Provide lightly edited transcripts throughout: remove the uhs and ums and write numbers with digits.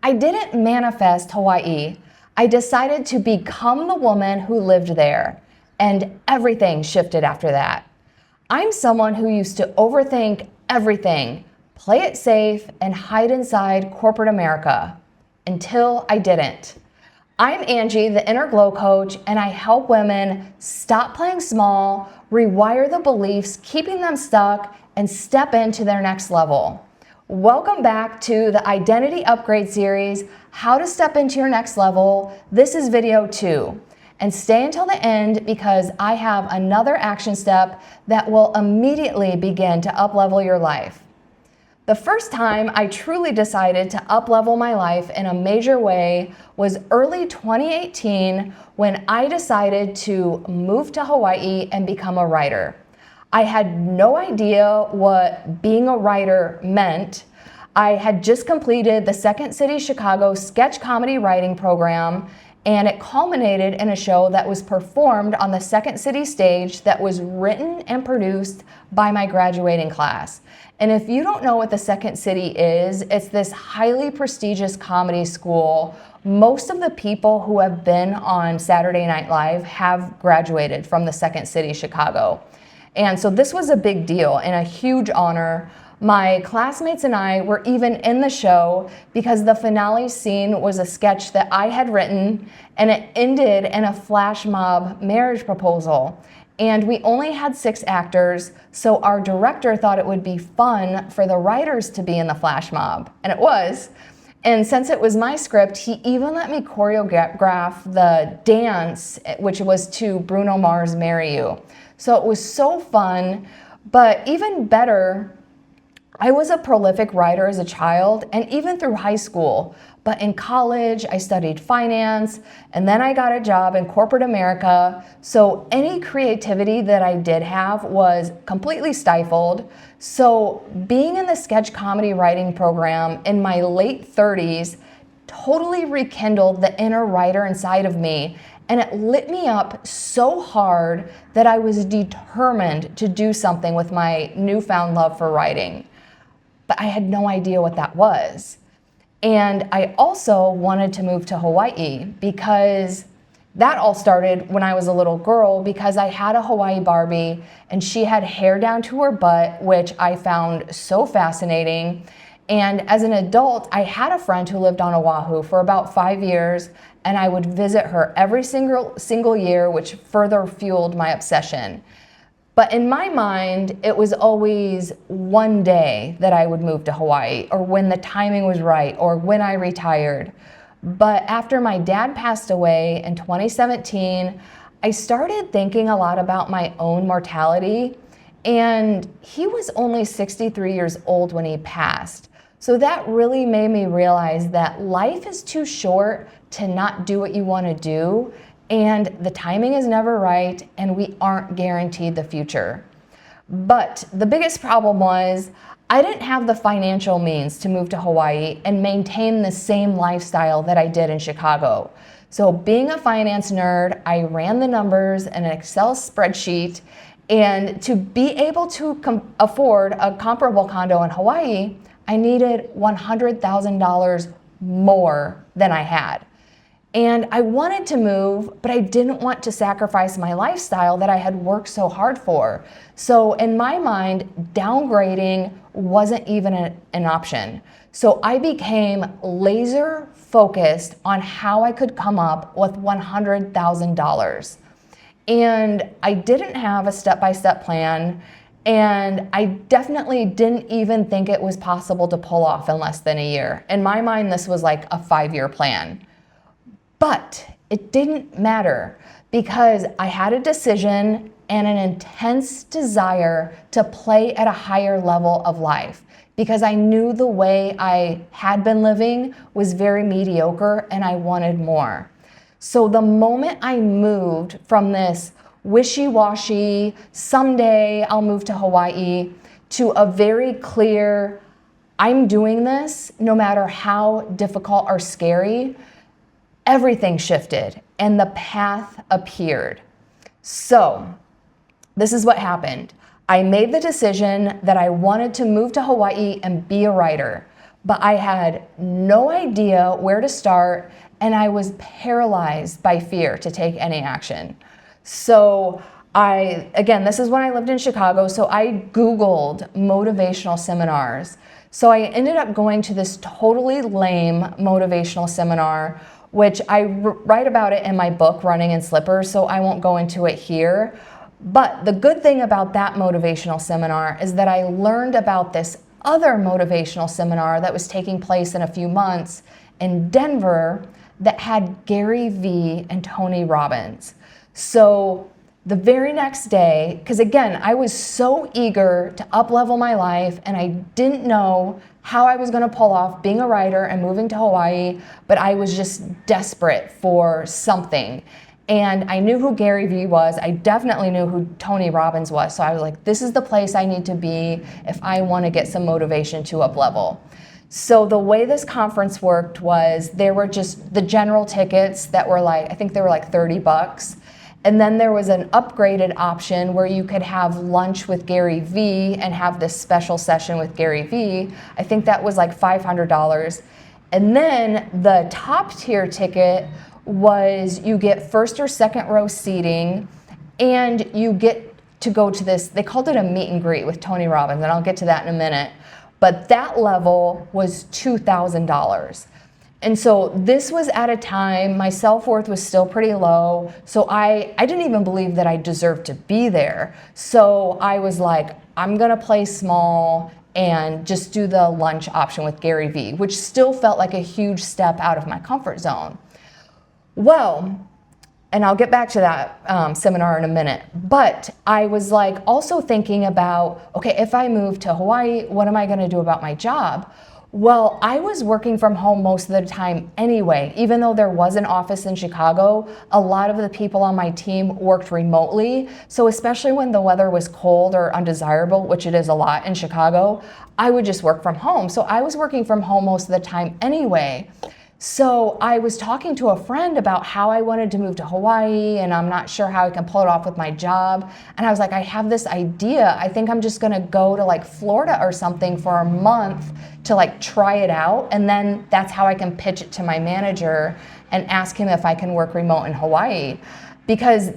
I didn't manifest Hawaii. I decided to become the woman who lived there, and everything shifted after that. I'm someone who used to overthink everything, play it safe, and hide inside corporate America until I didn't. I'm Angie, the Inner Glow Coach, and I help women stop playing small, rewire the beliefs keeping them stuck, and step into their next level. Welcome back to the Identity Upgrade Series, How to Step into Your Next Level. This is video 2. And stay until the end because I have another action step that will immediately begin to uplevel your life. The first time I truly decided to uplevel my life in a major way was early 2018 when I decided to move to Hawaii and become a writer. I had no idea what being a writer meant. I had just completed the Second City Chicago sketch comedy writing program, and it culminated in a show that was performed on the Second City stage that was written and produced by my graduating class. And if you don't know what the Second City is, it's this highly prestigious comedy school. Most of the people who have been on Saturday Night Live have graduated from the Second City Chicago. And so this was a big deal and a huge honor. My classmates and I were even in the show because the finale scene was a sketch that I had written, and it ended in a flash mob marriage proposal. And we only had 6 actors, so our director thought it would be fun for the writers to be in the flash mob, and it was. And since it was my script, he even let me choreograph the dance, which was to Bruno Mars' Marry You. So it was so fun, but even better, I was a prolific writer as a child and even through high school. But in college, I studied finance, and then I got a job in corporate America. So any creativity that I did have was completely stifled. So being in the sketch comedy writing program in my late 30s totally rekindled the inner writer inside of me. And it lit me up so hard that I was determined to do something with my newfound love for writing. But I had no idea what that was. And I also wanted to move to Hawaii because that all started when I was a little girl because I had a Hawaii Barbie and she had hair down to her butt, which I found so fascinating. And as an adult, I had a friend who lived on Oahu for about 5 years, and I would visit her every single year, which further fueled my obsession. But in my mind, it was always one day that I would move to Hawaii, or when the timing was right, or when I retired. But after my dad passed away in 2017, I started thinking a lot about my own mortality, and he was only 63 years old when he passed. So that really made me realize that life is too short to not do what you want to do, and the timing is never right, and we aren't guaranteed the future. But the biggest problem was I didn't have the financial means to move to Hawaii and maintain the same lifestyle that I did in Chicago. So being a finance nerd, I ran the numbers in an Excel spreadsheet, and to be able to afford a comparable condo in Hawaii, I needed $100,000 more than I had. And I wanted to move, but I didn't want to sacrifice my lifestyle that I had worked so hard for. So in my mind, downgrading wasn't even an option. So I became laser focused on how I could come up with $100,000. And I didn't have a step-by-step plan, and I definitely didn't even think it was possible to pull off in less than a year. In my mind, this was like a 5-year plan. But it didn't matter because I had a decision and an intense desire to play at a higher level of life because I knew the way I had been living was very mediocre and I wanted more. So the moment I moved from this wishy-washy, someday I'll move to Hawaii, to a very clear, I'm doing this no matter how difficult or scary, everything shifted and the path appeared. So this is what happened. I made the decision that I wanted to move to Hawaii and be a writer. but I had no idea where to start, and I was paralyzed by fear to take any action. So again, this is when I lived in Chicago, so I Googled motivational seminars. So I ended up going to this totally lame motivational seminar, which I write about it in my book, Running in Slippers, so I won't go into it here. But the good thing about that motivational seminar is that I learned about this other motivational seminar that was taking place in a few months in Denver that had Gary Vee and Tony Robbins. So the very next day, because again, I was so eager to up-level my life and I didn't know how I was gonna pull off being a writer and moving to Hawaii, but I was just desperate for something. And I knew who Gary Vee was. I definitely knew who Tony Robbins was. So I was like, this is the place I need to be if I want to get some motivation to up level. So the way this conference worked was there were just the general tickets that were like, I think they were like $30. And then there was an upgraded option where you could have lunch with Gary Vee and have this special session with Gary Vee. I think that was like $500. And then the top tier ticket was you get first or second row seating, and you get to go to this, they called it a meet and greet with Tony Robbins, and I'll get to that in a minute. But that level was $2,000. And so this was at a time my self-worth was still pretty low. So I didn't even believe that I deserved to be there. So I was like, I'm gonna play small and just do the lunch option with Gary Vee, which still felt like a huge step out of my comfort zone. Well, and I'll get back to that seminar in a minute, but I was like also thinking about, okay, if I move to Hawaii, what am I gonna do about my job? Well, I was working from home most of the time anyway. Even though there was an office in Chicago, a lot of the people on my team worked remotely. So especially when the weather was cold or undesirable, which it is a lot in Chicago, I would just work from home. So I was working from home most of the time anyway. So I was talking to a friend about how I wanted to move to Hawaii, and I'm not sure how I can pull it off with my job. And I was like, I have this idea. I think I'm just gonna go to like Florida or something for a month to like try it out. And then that's how I can pitch it to my manager and ask him if I can work remote in Hawaii. Because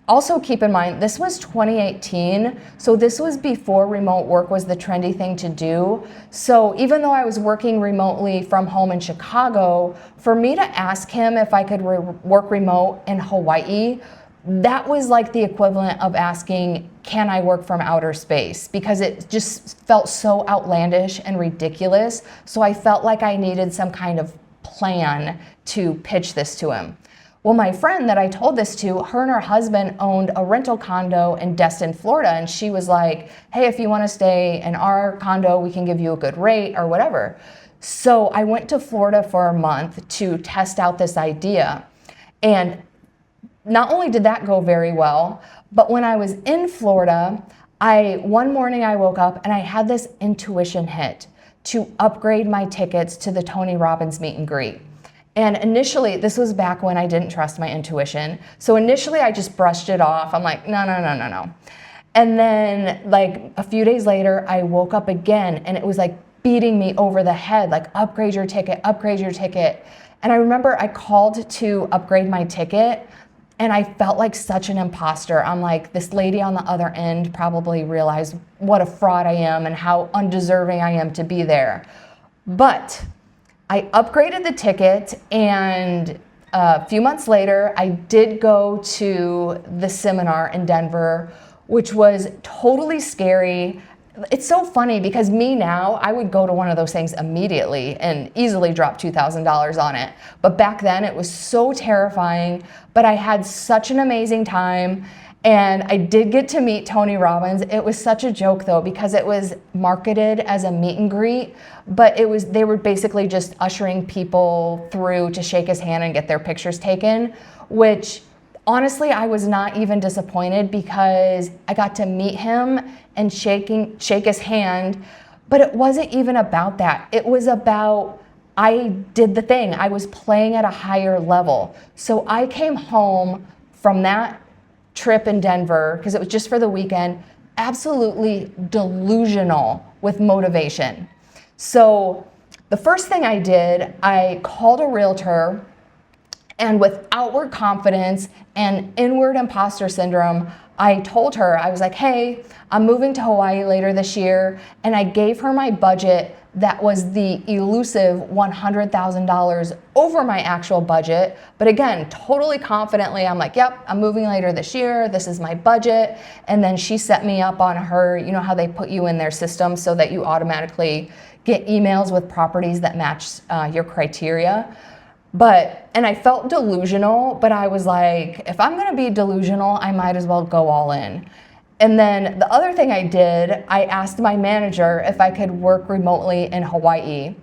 also keep in mind, this was 2018, so this was before remote work was the trendy thing to do. So even though I was working remotely from home in Chicago, for me to ask him if I could work remote in Hawaii, that was like the equivalent of asking, can I work from outer space? Because it just felt so outlandish and ridiculous. So I felt like I needed some kind of plan to pitch this to him. Well, my friend that I told this to, her and her husband owned a rental condo in Destin, Florida, and she was like, hey, if you want to stay in our condo, we can give you a good rate or whatever. So I went to Florida for a month to test out this idea. And not only did that go very well, but when I was in Florida, one morning I woke up and I had this intuition hit to upgrade my tickets to the Tony Robbins meet and greet. And initially, this was back when I didn't trust my intuition. So initially I just brushed it off. I'm like, no. And then like a few days later, I woke up again and it was like beating me over the head, like upgrade your ticket, upgrade your ticket. And I remember I called to upgrade my ticket and I felt like such an imposter. I'm like, this lady on the other end probably realized what a fraud I am and how undeserving I am to be there. But I upgraded the ticket, and a few months later, I did go to the seminar in Denver, which was totally scary. It's so funny because me now, I would go to one of those things immediately and easily drop $2,000 on it. But back then it was so terrifying, but I had such an amazing time. And I did get to meet Tony Robbins. It was such a joke though, because it was marketed as a meet and greet, but they were basically just ushering people through to shake his hand and get their pictures taken, which honestly, I was not even disappointed because I got to meet him and shake his hand, but it wasn't even about that. It was about, I did the thing. I was playing at a higher level. So I came home from that trip in Denver, because it was just for the weekend, absolutely delusional with motivation. So The first thing I did, I called a realtor, and with outward confidence and inward imposter syndrome, I told her, I was like, hey, I'm moving to Hawaii later this year. And I gave her my budget that was the elusive $100,000 over my actual budget. But again, totally confidently, I'm like, yep, I'm moving later this year. This is my budget. And then she set me up on her, you know how they put you in their system so that you automatically get emails with properties that match your criteria. And I felt delusional, but I was like, if I'm gonna be delusional, I might as well go all in. And then the other thing I did, I asked my manager if I could work remotely in Hawaii.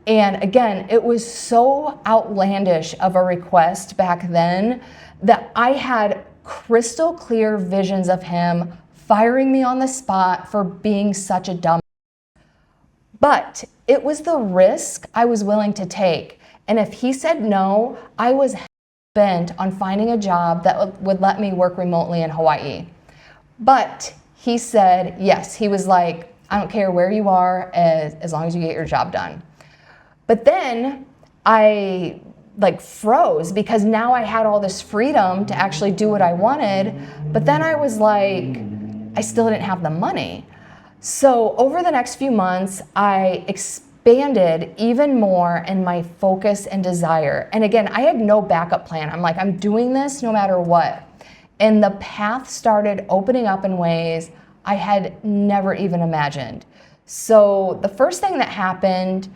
And again, it was so outlandish of a request back then that I had crystal clear visions of him firing me on the spot for being such a dumb. But it was the risk I was willing to take. And if he said no, I was bent on finding a job that would let me work remotely in Hawaii. But he said yes. He was like, I don't care where you are as long as you get your job done. But then I froze because now I had all this freedom to actually do what I wanted. But then I was like, I still didn't have the money. So over the next few months, I expanded even more in my focus and desire. And again, I had no backup plan. I'm like, I'm doing this no matter what. And the path started opening up in ways I had never even imagined. So the first thing that happened,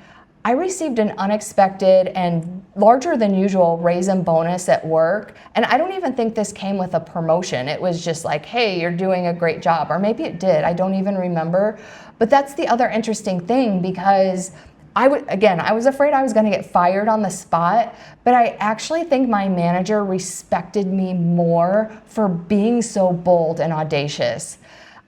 I received an unexpected and larger than usual raise and bonus at work. And I don't even think this came with a promotion. It was just like, hey, you're doing a great job. Or maybe it did. I don't even remember. But that's the other interesting thing, because I was afraid I was going to get fired on the spot, but I actually think my manager respected me more for being so bold and audacious.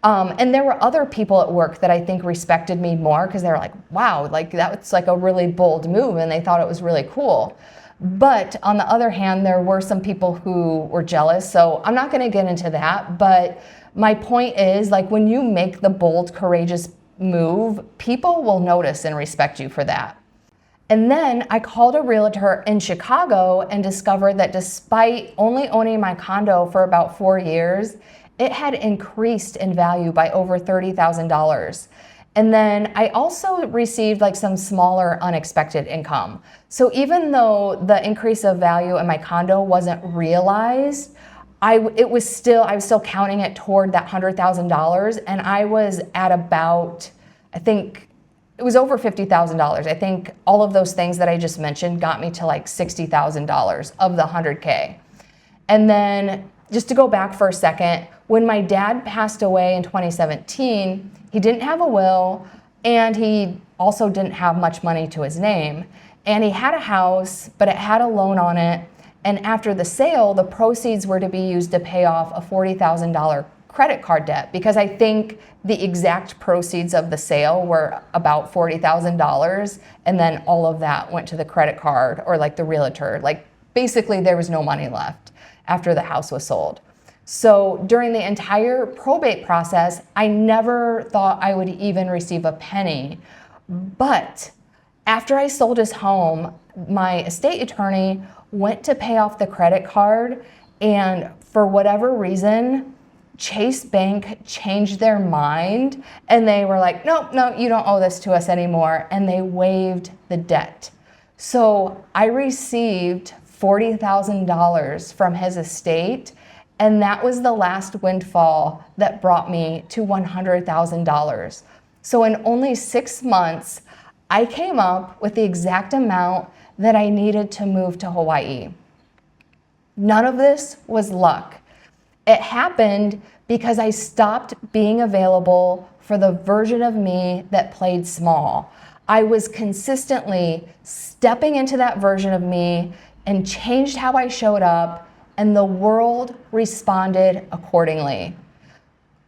And there were other people at work that I think respected me more because they were like, wow, like that's like a really bold move, and they thought it was really cool. But on the other hand, there were some people who were jealous, so I'm not going to get into that. But my point is, like, when you make the bold, courageous move, people will notice and respect you for that. And then I called a realtor in Chicago and discovered that despite only owning my condo for about 4 years, it had increased in value by over $30,000. And then I also received like some smaller unexpected income. So even though the increase of value in my condo wasn't realized, I was still counting it toward that $100,000, and I was at about, I think it was over $50,000. I think all of those things that I just mentioned got me to like $60,000 of the 100K. And then just to go back for a second, when my dad passed away in 2017, he didn't have a will, and he also didn't have much money to his name. And he had a house, but it had a loan on it. And after the sale, the proceeds were to be used to pay off a $40,000 credit card debt, because I think the exact proceeds of the sale were about $40,000. And then all of that went to the credit card or like the realtor. Like basically there was no money left after the house was sold. So during the entire probate process, I never thought I would even receive a penny. But after I sold his home, my estate attorney went to pay off the credit card, and for whatever reason, Chase Bank changed their mind, and they were like, no, you don't owe this to us anymore, and they waived the debt. So I received $40,000 from his estate, and that was the last windfall that brought me to $100,000. So in only 6 months, I came up with the exact amount that I needed to move to Hawaii. None of this was luck. It happened because I stopped being available for the version of me that played small. I was consistently stepping into that version of me and changed how I showed up, and the world responded accordingly.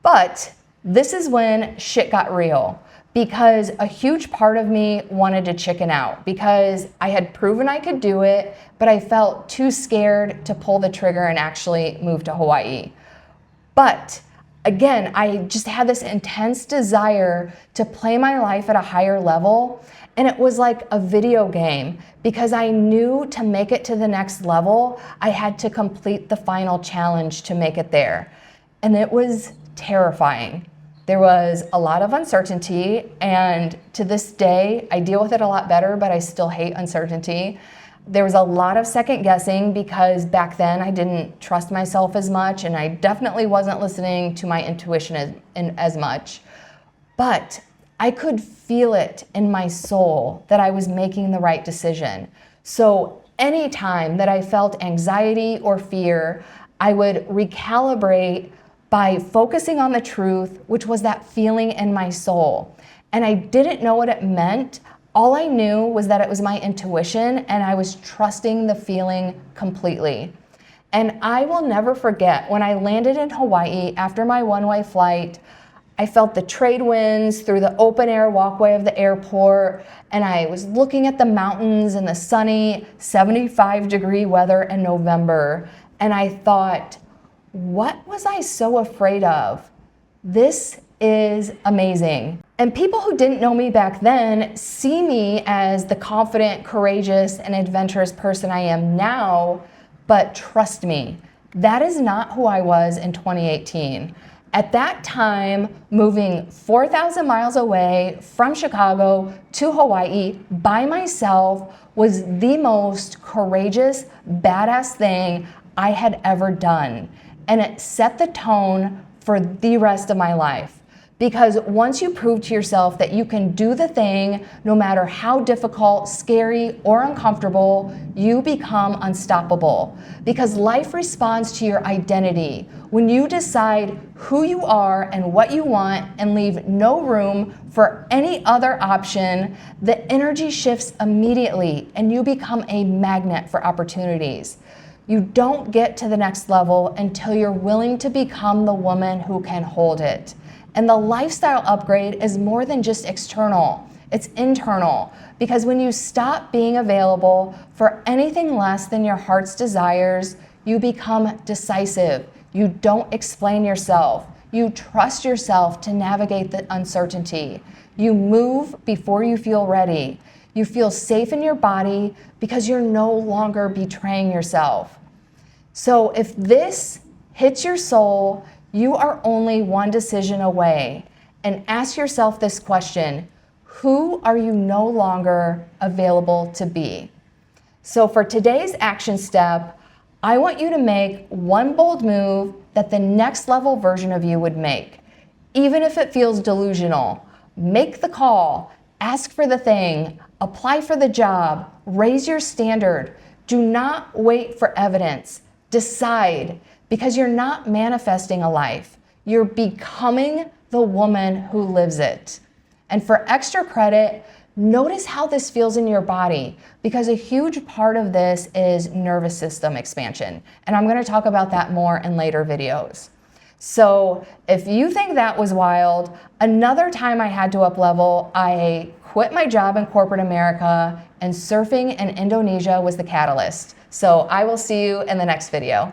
But this is when shit got real, because a huge part of me wanted to chicken out because I had proven I could do it, but I felt too scared to pull the trigger and actually move to Hawaii. But again, I just had this intense desire to play my life at a higher level. And it was like a video game because I knew to make it to the next level, I had to complete the final challenge to make it there. And it was terrifying. There was a lot of uncertainty, and to this day, I deal with it a lot better, but I still hate uncertainty. There was a lot of second guessing because back then I didn't trust myself as much, and I definitely wasn't listening to my intuition as much. But I could feel it in my soul that I was making the right decision. So anytime that I felt anxiety or fear, I would recalibrate by focusing on the truth, which was that feeling in my soul. And I didn't know what it meant. All I knew was that it was my intuition, and I was trusting the feeling completely. And I will never forget when I landed in Hawaii after my one-way flight. I felt the trade winds through the open air walkway of the airport, and I was looking at the mountains in the sunny 75-degree weather in November, and I thought, what was I so afraid of? This is amazing. And people who didn't know me back then see me as the confident, courageous, and adventurous person I am now, but trust me, that is not who I was in 2018. At that time, moving 4,000 miles away from Chicago to Hawaii by myself was the most courageous, badass thing I had ever done. And it set the tone for the rest of my life. Because once you prove to yourself that you can do the thing, no matter how difficult, scary, or uncomfortable, you become unstoppable. Because life responds to your identity. When you decide who you are and what you want and leave no room for any other option, the energy shifts immediately and you become a magnet for opportunities. You don't get to the next level until you're willing to become the woman who can hold it. And the lifestyle upgrade is more than just external, it's internal. Because when you stop being available for anything less than your heart's desires, you become decisive. You don't explain yourself. You trust yourself to navigate the uncertainty. You move before you feel ready. You feel safe in your body because you're no longer betraying yourself. So if this hits your soul, you are only one decision away. And ask yourself this question: who are you no longer available to be? So for today's action step, I want you to make one bold move that the next level version of you would make. Even if it feels delusional, make the call, ask for the thing, apply for the job, raise your standard. Do not wait for evidence. Decide, because you're not manifesting a life. You're becoming the woman who lives it. And for extra credit, notice how this feels in your body, because a huge part of this is nervous system expansion. And I'm going to talk about that more in later videos. So if you think that was wild, another time I had to uplevel, I quit my job in corporate America, and surfing in Indonesia was the catalyst. So I will see you in the next video.